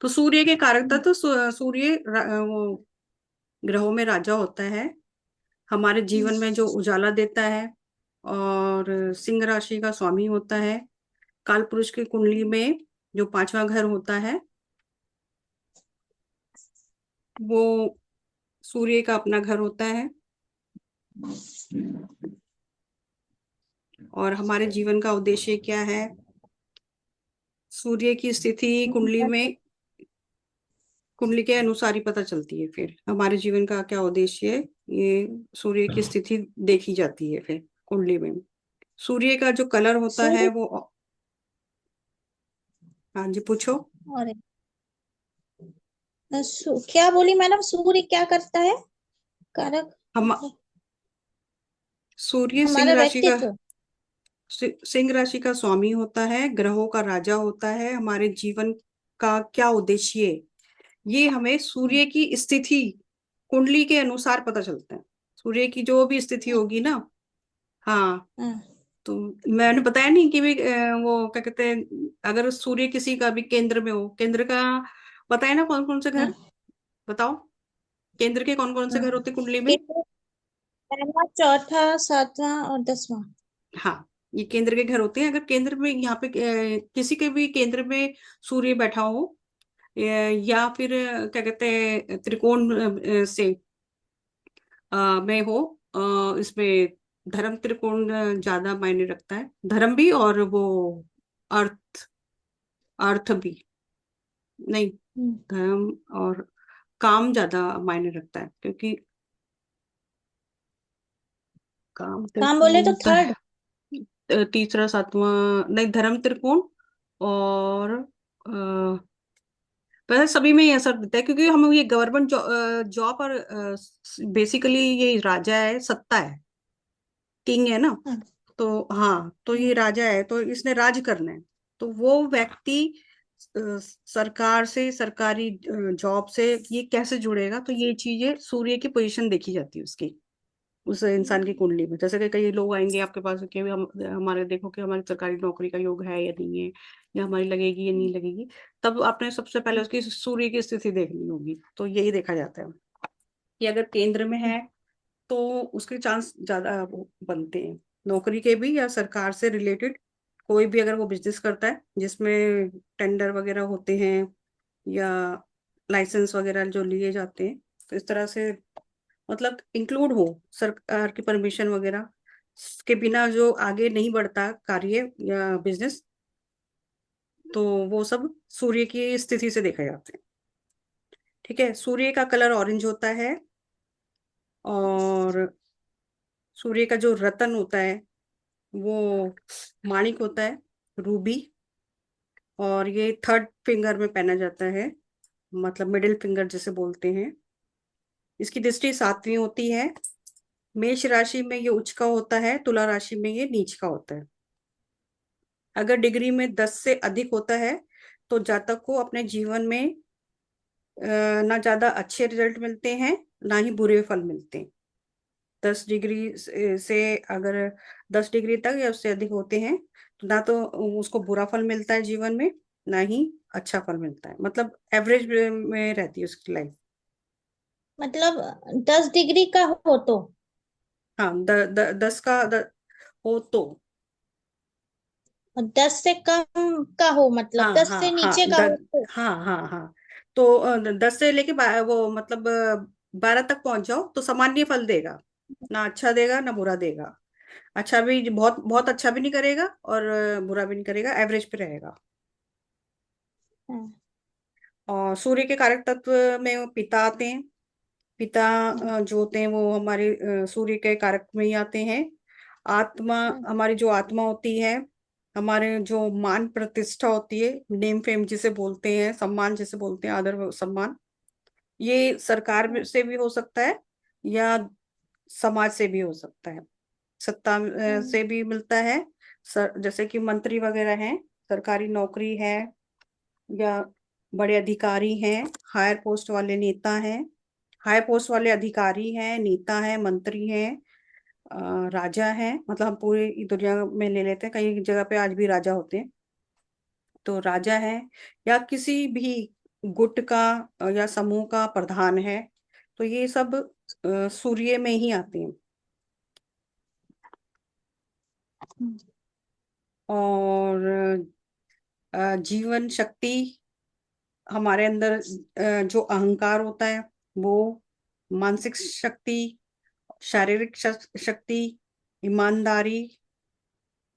तो सूर्य के कारक तत्व सूर्य वो ग्रहों में राजा होता है, हमारे जीवन में जो उजाला देता है, और सिंह राशि का स्वामी होता है। काल पुरुष की कुंडली में जो पांचवा घर होता है वो सूर्य का अपना घर होता है। और हमारे जीवन का उद्देश्य क्या है? सूर्य की स्थिति कुंडली के अनुसार ही पता चलती है। फिर हमारे जीवन का क्या उद्देश्य है, ये सूर्य की स्थिति देखी जाती है फिर कुंडली में। सूर्य का जो कलर होता है सूर्य वो, हाँ जी पूछो। और क्या बोली मैडम, सूर्य क्या करता है? कारक हम मतलब सूर्य हमारा व्यक्तित्व। सिंह राशि का स्वामी होता है, ग्रहों का राजा होता है। हमारे जीवन का क्या उद्देश्य है, ये हमें सूर्य की स्थिति कुंडली के अनुसार पता चलता है। सूर्य की जो भी स्थिति होगी ना, हाँ, हाँ। तो मैंने बताया नहीं कि भी वो क्या कहते हैं, अगर सूर्य किसी का भी केंद्र में हो, केंद्र का बताए ना कौन कौन से घर, हाँ। बताओ केंद्र के कौन कौन से हाँ। घर होते हैं कुंडली में। केंद्र, पहला, चौथा, सातवां और 10वां। हाँ, ये केंद्र के घर होते हैं। अगर केंद्र में यहाँ पे किसी के भी केंद्र में सूर्य बैठा हो, या फिर क्या कहते हैं त्रिकोण से में हो, इसमें धर्म त्रिकोण ज्यादा मायने रखता है, धर्म भी और वो अर्थ, अर्थ भी नहीं, हम्म। धर्म और काम ज्यादा मायने रखता है, क्योंकि काम काम बोले तो त्रिकोण थर्ड। तीसरा सातवां, नहीं धर्म त्रिकोण और वैसे सभी में ही असर देता है, क्योंकि हम ये गवर्नमेंट जॉब और बेसिकली ये राजा है, सत्ता है, किंग है ना। हाँ। तो हाँ, तो हाँ। ये राजा है तो इसने राज करना है। तो वो व्यक्ति अ, सरकार से, सरकारी जॉब से ये कैसे जुड़ेगा, तो ये चीजें सूर्य की पोजीशन देखी जाती है उसकी, उस इंसान की कुंडली में। जैसे कि कई लोग आएंगे आपके पास कि हम हमारे देखो कि हमारी सरकारी नौकरी का योग है या नहीं है, या हमारी लगेगी या नहीं लगेगी। तब आपने सबसे पहले उसकी सूर्य की स्थिति देखनी होगी। तो यही देखा जाता है कि अगर केंद्र में है तो उसके चांस ज्यादा बनते हैं नौकरी के भी, या सरकार से रिलेटेड कोई भी अगर वो बिजनेस करता है जिसमें टेंडर वगैरह होते हैं, या लाइसेंस वगैरह जो लिए जाते हैं, तो इस तरह से मतलब इंक्लूड हो सरकार की परमिशन वगैरह के बिना जो आगे नहीं बढ़ता कार्य या बिजनेस, तो वो सब सूर्य की स्थिति से देखा जाता है। ठीक है, सूर्य का कलर ऑरेंज होता है, और सूर्य का जो रतन होता है वो माणिक होता है, रूबी। और ये थर्ड फिंगर में पहना जाता है, मतलब मिडिल फिंगर जिसे बोलते हैं। इसकी दृष्टि सातवीं होती है। मेष राशि में ये उच्च का होता है, तुला राशि में ये नीच का होता है। अगर डिग्री में 10 से अधिक होता है तो जातक को अपने जीवन में ना ज्यादा अच्छे रिजल्ट मिलते हैं, ना ही बुरे फल मिलते हैं। 10 डिग्री से अगर 10 डिग्री तक या उससे अधिक होते हैं तो ना तो उसको बुरा फल मिलता है जीवन में, ना ही अच्छा फल मिलता है, मतलब एवरेज में रहती है उसकी लाइफ। मतलब 10 डिग्री का हो तो, हाँ, 10 हो तो, और 10 से कम का हो, मतलब हाँ दस हाँ से हाँ नीचे का हो तो। हाँ हाँ हाँ, तो 10 से लेके वो मतलब 12 तक पहुंच जाओ तो सामान्य फल देगा, ना अच्छा देगा ना बुरा देगा। अच्छा भी, बहुत बहुत अच्छा भी नहीं करेगा और बुरा भी नहीं करेगा, एवरेज पे रहेगा। हाँ। और सूर्य के कारक तत्व में वो पिता आते हैं। पिता जो होते हैं वो हमारे सूर्य के कारक में ही आते हैं। आत्मा, हाँ। हमारी जो आत्मा होती है, हमारे जो मान प्रतिष्ठा होती है, नेम फेम जिसे बोलते हैं, सम्मान जिसे बोलते हैं, आदर सम्मान, ये सरकार से भी हो सकता है या समाज से भी हो सकता है। सत्ता हाँ। से भी मिलता है, जैसे कि मंत्री वगैरह हैं, सरकारी नौकरी है, या बड़े अधिकारी हैं, हायर पोस्ट वाले नेता हैं, हाई पोस्ट वाले अधिकारी हैं, नेता हैं, मंत्री हैं, राजा हैं। मतलब हम पूरी दुनिया में ले लेते हैं, कई जगह पे आज भी राजा होते हैं। तो राजा है, या किसी भी गुट का या समूह का प्रधान है। तो ये सब सूर्य में ही आते हैं। और जीवन शक्ति, हमारे अंदर जो अहंकार होता है वो, मानसिक शक्ति, शारीरिक शक्ति, ईमानदारी,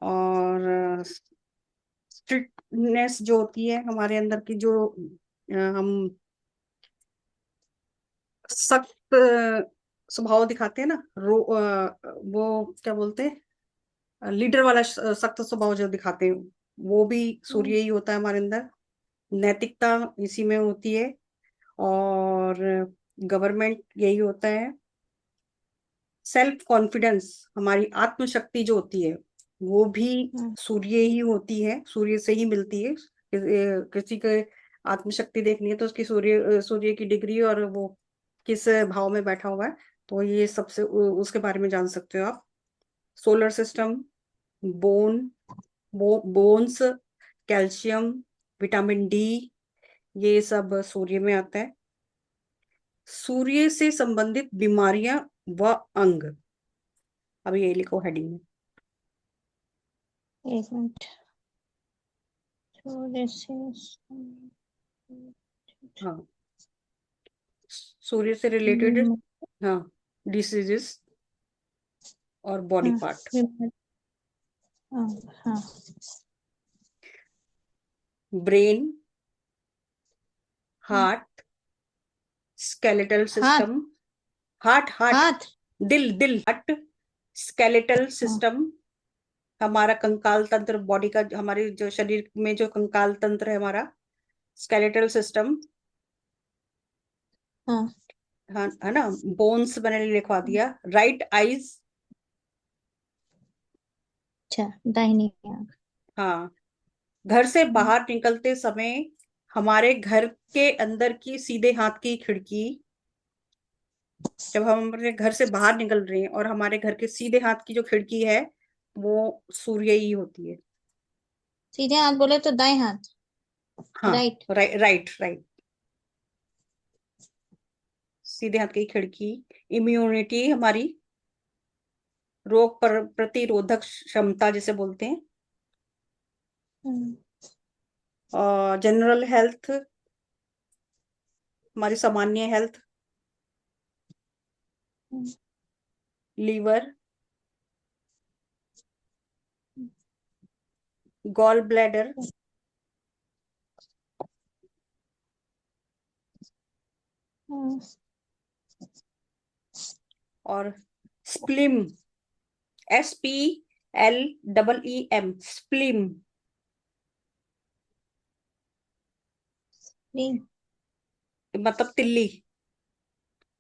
और स्ट्रिक्टनेस जो होती है हमारे अंदर की, जो हम सख्त स्वभाव दिखाते हैं ना, वो क्या बोलते हैं, लीडर वाला सख्त स्वभाव जो दिखाते हैं, वो भी सूर्य ही होता है हमारे अंदर। नैतिकता इसी में होती है। और गवर्नमेंट यही होता है। सेल्फ कॉन्फिडेंस, हमारी आत्मशक्ति जो होती है वो भी सूर्य ही होती है, सूर्य से ही मिलती है। किसी के आत्मशक्ति देखनी है तो उसकी सूर्य की डिग्री और वो किस भाव में बैठा हुआ है, तो ये सबसे उसके बारे में जान सकते हो आप। Solar system, bone bones, calcium, vitamin D, ये सब सूर्य में आता है। सूर्य से संबंधित बीमारियां व अंग, अब ये लिखो हेडिंग में। एक मिनट। सूर्य से हाँ, सूर्य से रिलेटेड, हाँ, डिसीजेस और बॉडी पार्ट। हाँ। ब्रेन, हार्ट, स्केलेटल हाथ। सिस्टम, हार्ट हार्ट, हाथ। दिल दिल, हार्ट, स्केलेटल हाँ। सिस्टम, हमारा कंकाल तंत्र, बॉडी का, हमारे जो शरीर में जो कंकाल तंत्र है हमारा, स्केलेटल सिस्टम। हाँ। हाँ, है ना। बोन्स मैंने लिखवा दिया। राइट आईज, अच्छा, दाहिनी आंख। हाँ। घर से बाहर निकलते समय हमारे घर के अंदर की सीधे हाथ की खिड़की, जब हम अपने घर से बाहर निकल रहे हैं और हमारे घर के सीधे हाथ की जो खिड़की है वो सूर्य ही होती है। सीधे हाथ बोले तो दाएं हाथ। हाँ, राइट। Right right. सीधे हाथ की खिड़की। इम्यूनिटी, हमारी रोग प्रतिरोधक क्षमता जिसे बोलते हैं। और जनरल हेल्थ, हमारी सामान्य हेल्थ। लीवर, गॉल ब्लैडर, और स्प्लिम, SPLEEM, स्प्लिम, मतलब तिल्ली,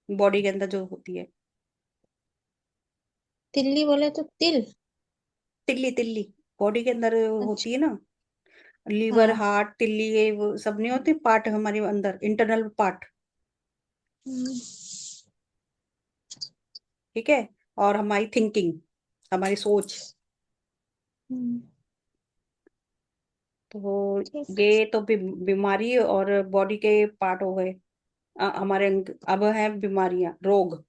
बॉडी के अंदर जो होती है। तिल्ली बोले तो तिल। तिल्ली तिल्ली, बॉडी के अंदर अच्छा। होती है ना। लीवर, हाँ। हार्ट, तिल्ली, ये वो सब नहीं होते पार्ट हमारे अंदर, इंटरनल पार्ट। ठीक है। और हमारी थिंकिंग, हमारी सोच। तो ठीक। ये तो बीमारी और बॉडी के पार्ट हो गए। हमारे अब है बीमारियां, रोग।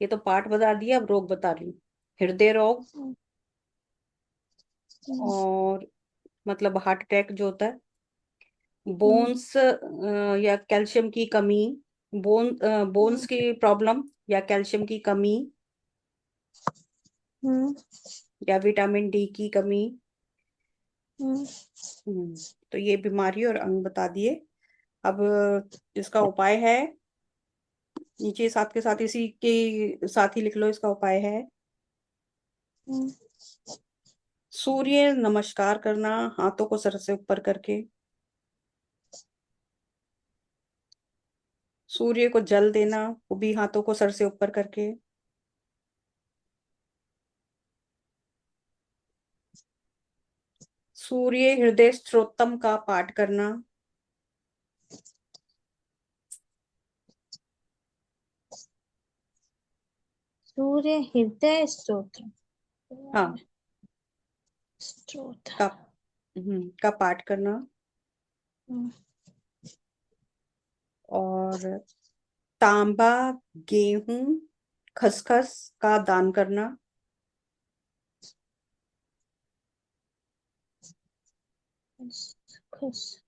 ये तो पार्ट बता दिया, अब रोग बता रही हूँ। हृदय रोग, और मतलब हार्ट अटैक जो होता है। बोन्स या कैल्शियम की कमी, बोन्स की प्रॉब्लम या कैल्शियम की कमी, या विटामिन डी की कमी। तो ये बीमारी और अंग बता दिए। अब इसका उपाय है, नीचे साथ के साथ, इसी के साथ ही लिख लो, इसका उपाय है सूर्य नमस्कार करना, हाथों को सर से ऊपर करके। सूर्य को जल देना, वो भी हाथों को सर से ऊपर करके। सूर्य हृदय स्त्रोतम का पाठ करना। सूर्य हृदय स्तोत्र। हाँ, स्तोत्र। का का पाठ करना। और तांबा, गेहूं, खसखस का दान करना। खस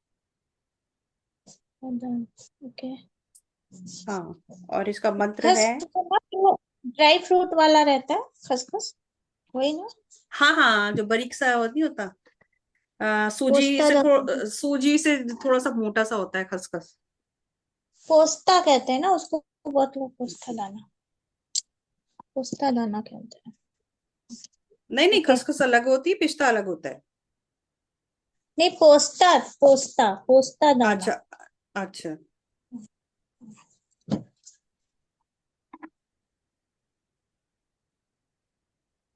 ओके। हाँ, और इसका मंत्र खस है। ड्राई फ्रूट वाला रहता है खसखस, वही ना? हाँ हाँ, जो बारीक सा नहीं होता, पोस्ता सूजी से थोड़ा सा मोटा सा होता है खसखस। पोस्ता कहते हैं ना उसको, बहुत लोग पोस्ता दाना, पोस्ता दाना कहते हैं। नहीं नहीं, ओके। खसखस अलग होती है, पिस्ता अलग होता है। नहीं, पोस्ता पोस्ता पोस्ता दाना। अच्छा अच्छा।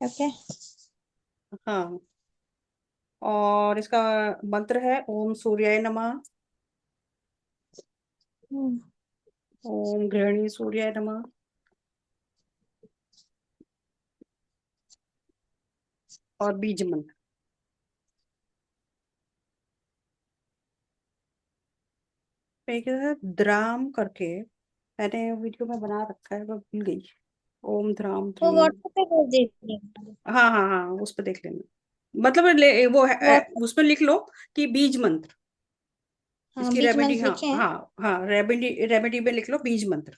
ओके। हाँ, और इसका मंत्र है ओम सूर्याय नमः, हम्म। ओम गृहिणी सूर्याय नमः, और बीज मंत्र। एक है द्राम करके, मैंने वीडियो में बना रखा है, मैं भूल गई। ओम ध्राम वो ध्रीम। व्हाट्सएप पे भेज दीजिए। हाँ हाँ हाँ, उस पर देख लेना। मतलब वो है, व्हाट्सएप। उसमें लिख लो कि बीज मंत्र। हाँ, इसकी बीच रेमेडी, मंथ हाँ लिखे हैं। हाँ हाँ, रेमेडी रेमेडी में लिख लो बीज मंत्र।